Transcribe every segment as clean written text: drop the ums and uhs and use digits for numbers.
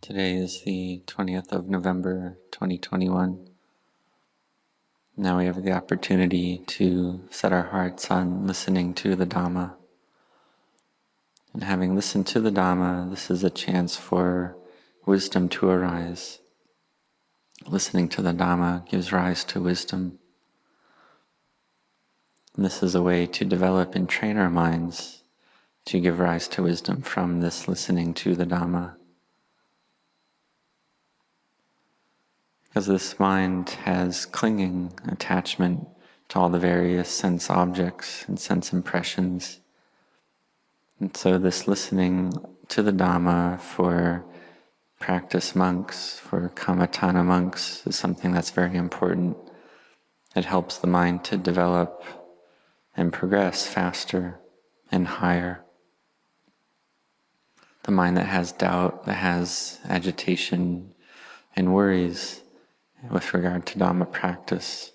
Today is the 20th of November, 2021. Now we have the opportunity to set our hearts on listening to the Dhamma. And having listened to the Dhamma, this is a chance for wisdom to arise. Listening to the Dhamma gives rise to wisdom. And this is a way to develop and train our minds to give rise to wisdom from this listening to the Dhamma. Because this mind has clinging attachment to all the various sense objects and sense impressions. And so this listening to the Dhamma for practice monks, for kammatthana monks, is something that's very important. It helps the mind to develop and progress faster and higher. The mind that has doubt, that has agitation and worries with regard to Dhamma practice,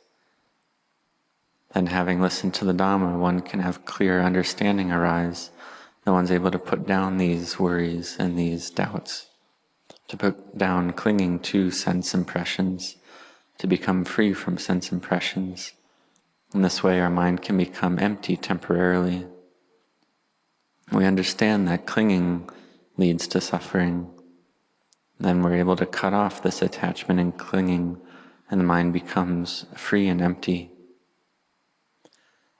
then having listened to the Dhamma, one can have clear understanding arise. No one's able to put down these worries and these doubts, to put down clinging to sense impressions, to become free from sense impressions. In this way, our mind can become empty temporarily. We understand that clinging leads to suffering. Then we're able to cut off this attachment and clinging, and the mind becomes free and empty.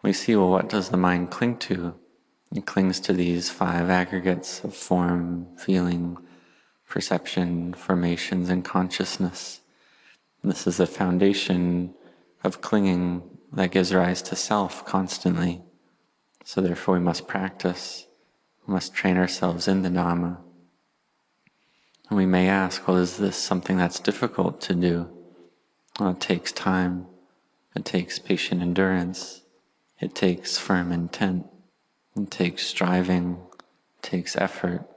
We see, well, what does the mind cling to? It clings to these 5 aggregates of form, feeling, perception, formations, and consciousness. And this is the foundation of clinging that gives rise to self constantly. So therefore we must practice, we must train ourselves in the Dhamma. And we may ask, well, is this something that's difficult to do? Well, it takes time, it takes patient endurance, it takes firm intent, it takes striving, it takes effort,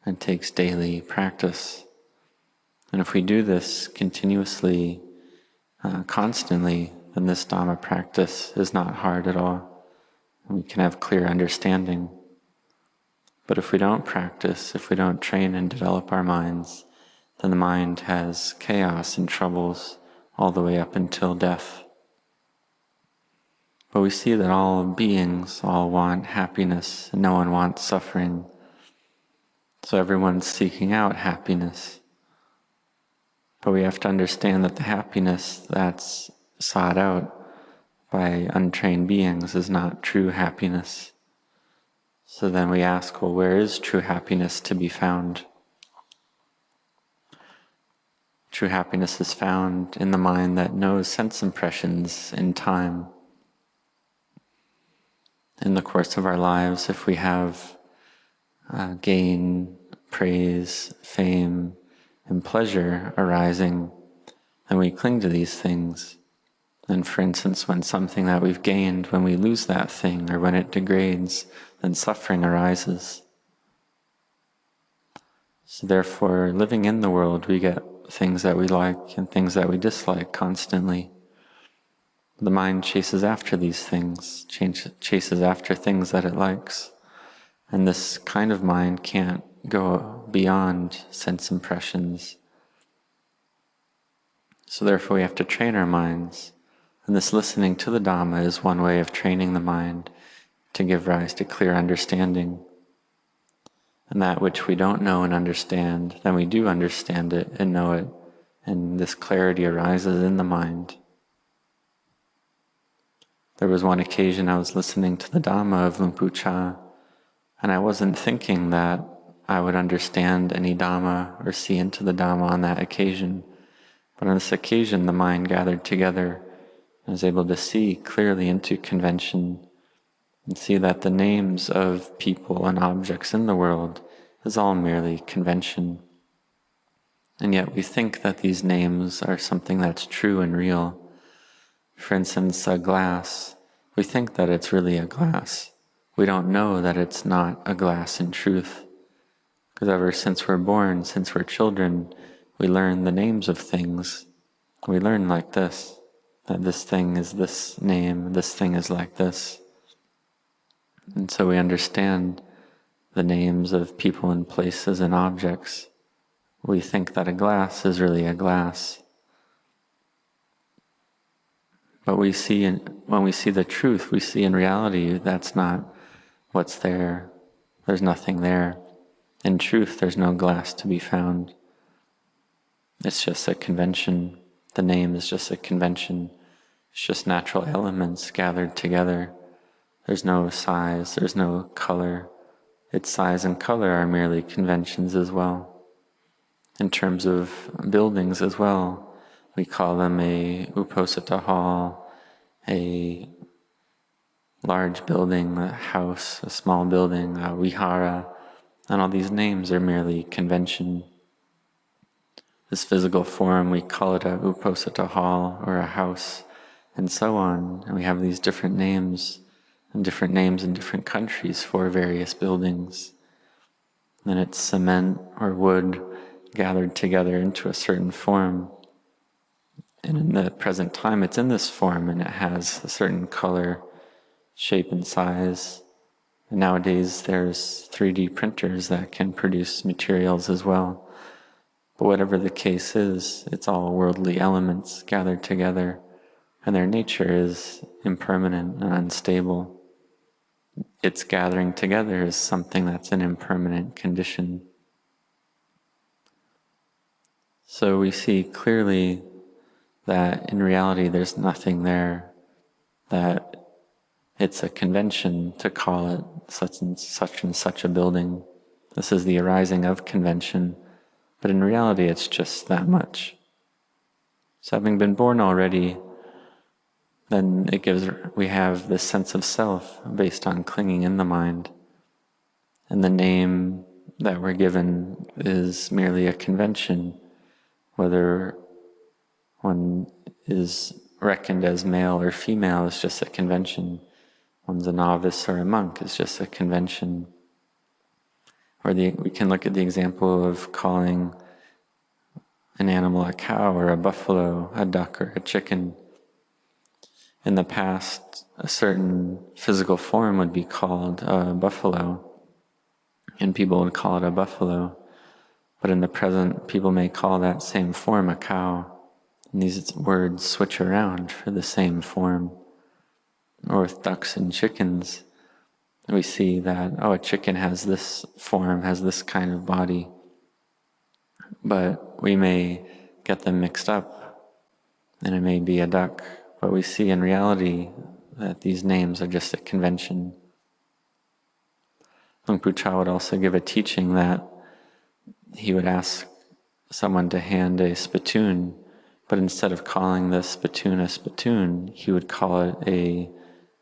it takes daily practice. And if we do this continuously, constantly, then this Dhamma practice is not hard at all. And we can have clear understanding. But if we don't practice, if we don't train and develop our minds, then the mind has chaos and troubles all the way up until death. But we see that all beings all want happiness, and no one wants suffering. So everyone's seeking out happiness. But we have to understand that the happiness that's sought out by untrained beings is not true happiness. So then we ask, well, where is true happiness to be found? True happiness is found in the mind that knows sense impressions in time. In the course of our lives, if we have gain, praise, fame, and pleasure arising, then we cling to these things. And for instance, when something that we've gained, when we lose that thing, or when it degrades, then suffering arises. So therefore, living in the world, we get things that we like and things that we dislike constantly. The mind chases after these things, chases after things that it likes. And this kind of mind can't go beyond sense impressions. So therefore we have to train our minds. And this listening to the Dhamma is one way of training the mind to give rise to clear understanding. And that which we don't know and understand, then we do understand it and know it. And this clarity arises in the mind. There was one occasion I was listening to the Dhamma of Luang Pu Cha, and I wasn't thinking that I would understand any Dhamma or see into the Dhamma on that occasion. But on this occasion, the mind gathered together and was able to see clearly into convention and see that the names of people and objects in the world is all merely convention. And yet we think that these names are something that's true and real. For instance, a glass, we think that it's really a glass. We don't know that it's not a glass in truth. Because ever since we're born, since we're children, we learn the names of things. We learn like this, that this thing is this name, this thing is like this. And so we understand the names of people and places and objects. we think that a glass is really a glass. But when we see the truth, we see in reality that's not what's there. There's nothing there. In truth, there's no glass to be found. It's just a convention. The name is just a convention. It's just natural elements gathered together. There's no size, there's no color. Its size and color are merely conventions as well. In terms of buildings as well, we call them a uposatha hall, a large building, a house, a small building, a vihara, and all these names are merely convention. This physical form, we call it a uposatha hall or a house, and so on. And we have these different names in different countries for various buildings. Then it's cement or wood gathered together into a certain form. And in the present time, it's in this form and it has a certain color, shape, and size. And nowadays, there's 3D printers that can produce materials as well. But whatever the case is, it's all worldly elements gathered together, and their nature is impermanent and unstable. Its gathering together is something that's an impermanent condition. So we see clearly that in reality there's nothing there, that it's a convention to call it such and such a building. This is the arising of convention, but in reality it's just that much. So having been born already, then we have this sense of self based on clinging in the mind. And the name that we're given is merely a convention, whether one is reckoned as male or female is just a convention. One's a novice or a monk is just a convention. Or we can look at the example of calling an animal a cow or a buffalo, a duck or a chicken. In the past, a certain physical form would be called a buffalo, and people would call it a buffalo. But in the present, people may call that same form a cow, and these words switch around for the same form. Or with ducks and chickens, we see that, a chicken has this form, has this kind of body, but we may get them mixed up, and it may be a duck. But we see in reality that these names are just a convention. Luang Pu Cha would also give a teaching that he would ask someone to hand a spittoon, but instead of calling the spittoon a spittoon, he would call it a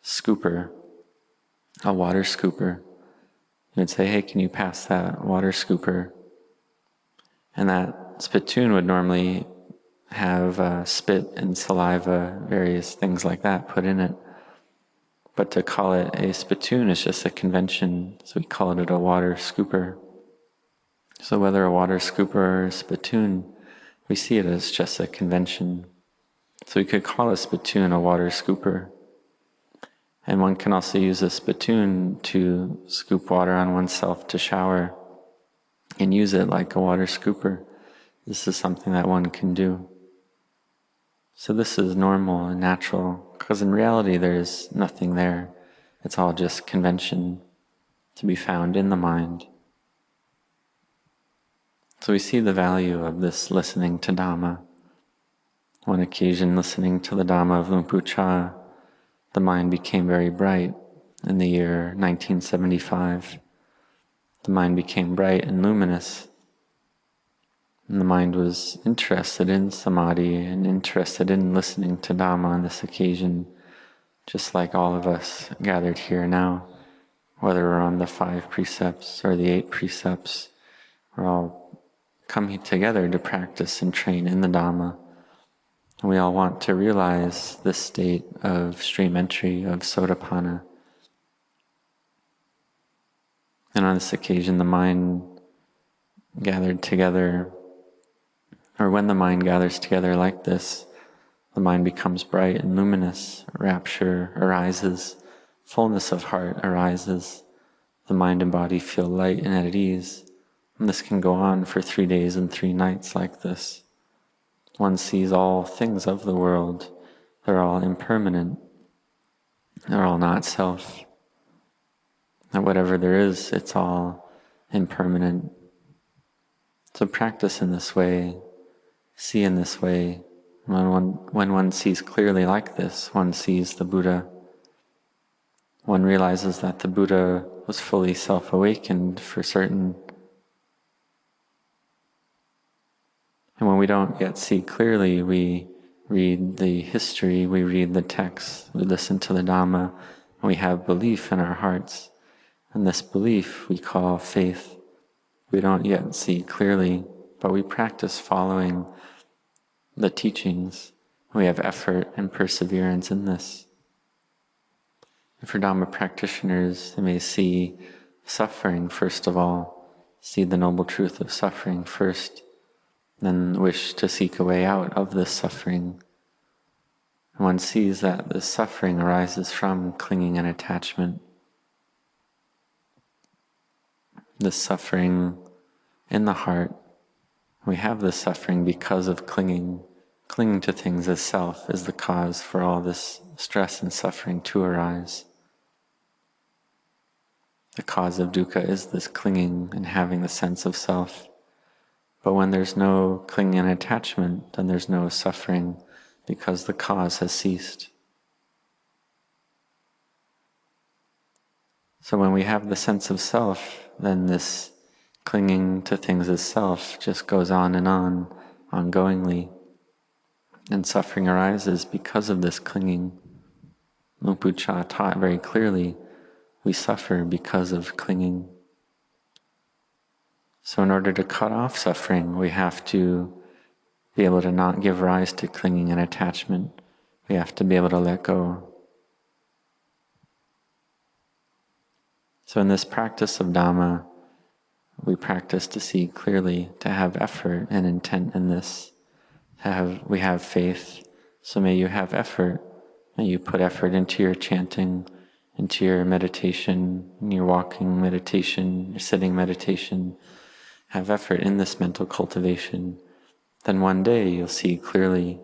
scooper, a water scooper. He would say, "Hey, can you pass that water scooper?" And that spittoon would normally have spit and saliva, various things like that put in it. But to call it a spittoon is just a convention, so we call it a water scooper. So whether a water scooper or a spittoon, we see it as just a convention. So we could call a spittoon a water scooper. And one can also use a spittoon to scoop water on oneself to shower and use it like a water scooper. This is something that one can do. So this is normal and natural, because in reality there's nothing there. It's all just convention to be found in the mind. So we see the value of this listening to Dhamma. One occasion, listening to the Dhamma of Luang Pu Cha, the mind became very bright in the year 1975. The mind became bright and luminous. And the mind was interested in samadhi and interested in listening to Dhamma on this occasion, just like all of us gathered here now, whether we're on the 5 precepts or the 8 precepts, we're all coming together to practice and train in the Dhamma. And we all want to realize this state of stream entry, of sotapanna. And on this occasion, the mind gathered together, or when the mind gathers together like this, the mind becomes bright and luminous, rapture arises, fullness of heart arises, the mind and body feel light and at ease, And this can go on for 3 days and 3 nights like this. One sees all things of the world. They're all impermanent. They're all not self. That whatever there is, it's all impermanent. So practice in this way, see in this way. When one sees clearly like this, one sees the Buddha. One realizes that the Buddha was fully self-awakened for certain. And when we don't yet see clearly, we read the history, we read the texts, we listen to the Dhamma, and we have belief in our hearts. And this belief we call faith. We don't yet see clearly, but we practice following the teachings. We have effort and perseverance in this. And for Dhamma practitioners, they may see suffering first of all, see the noble truth of suffering first, then wish to seek a way out of this suffering. And one sees that this suffering arises from clinging and attachment. This suffering in the heart, we have this suffering because of clinging. Clinging to things as self is the cause for all this stress and suffering to arise. The cause of dukkha is this clinging and having the sense of self. But when there's no clinging and attachment, then there's no suffering because the cause has ceased. So when we have the sense of self, then this clinging to things as self just goes on and on, ongoingly. And suffering arises because of this clinging. Luang Pu Cha taught very clearly, we suffer because of clinging. So in order to cut off suffering, we have to be able to not give rise to clinging and attachment. We have to be able to let go. So in this practice of Dhamma, we practice to see clearly, to have effort and intent in this. We have faith, so may you have effort. May you put effort into your chanting, into your meditation, in your walking meditation, your sitting meditation. Have effort in this mental cultivation. Then one day you'll see clearly,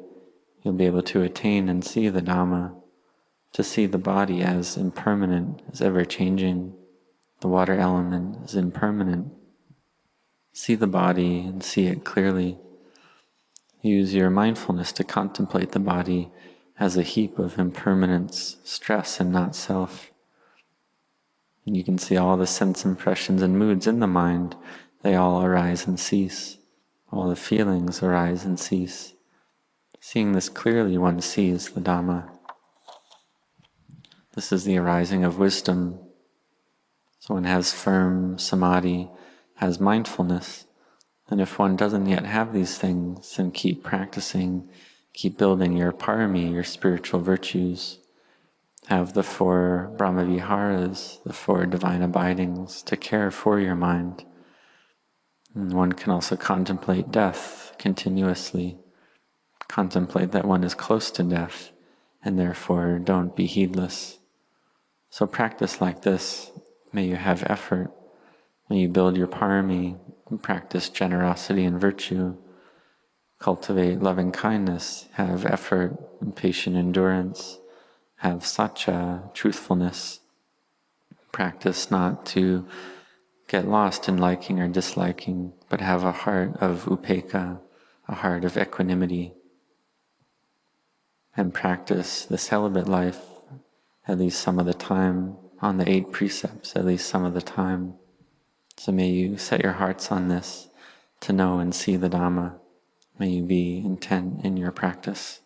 you'll be able to attain and see the Dhamma, to see the body as impermanent, as ever-changing. The water element is impermanent. See the body and see it clearly. Use your mindfulness to contemplate the body as a heap of impermanence, stress, and not self. And you can see all the sense impressions and moods in the mind. They all arise and cease. All the feelings arise and cease. Seeing this clearly, one sees the Dhamma. This is the arising of wisdom. So one has firm samadhi, has mindfulness. And if one doesn't yet have these things, then keep practicing, keep building your parami, your spiritual virtues. Have the 4 Brahmaviharas, the 4 divine abidings to care for your mind. And one can also contemplate death continuously. Contemplate that one is close to death, and therefore don't be heedless. So practice like this. May you have effort. May you build your parami, practice generosity and virtue, cultivate loving kindness, have effort and patient endurance, have sacca, truthfulness. Practice not to get lost in liking or disliking, but have a heart of upekkha, a heart of equanimity. And practice the celibate life at least some of the time, on the 8 precepts at least some of the time. So may you set your hearts on this, to know and see the Dhamma. May you be intent in your practice.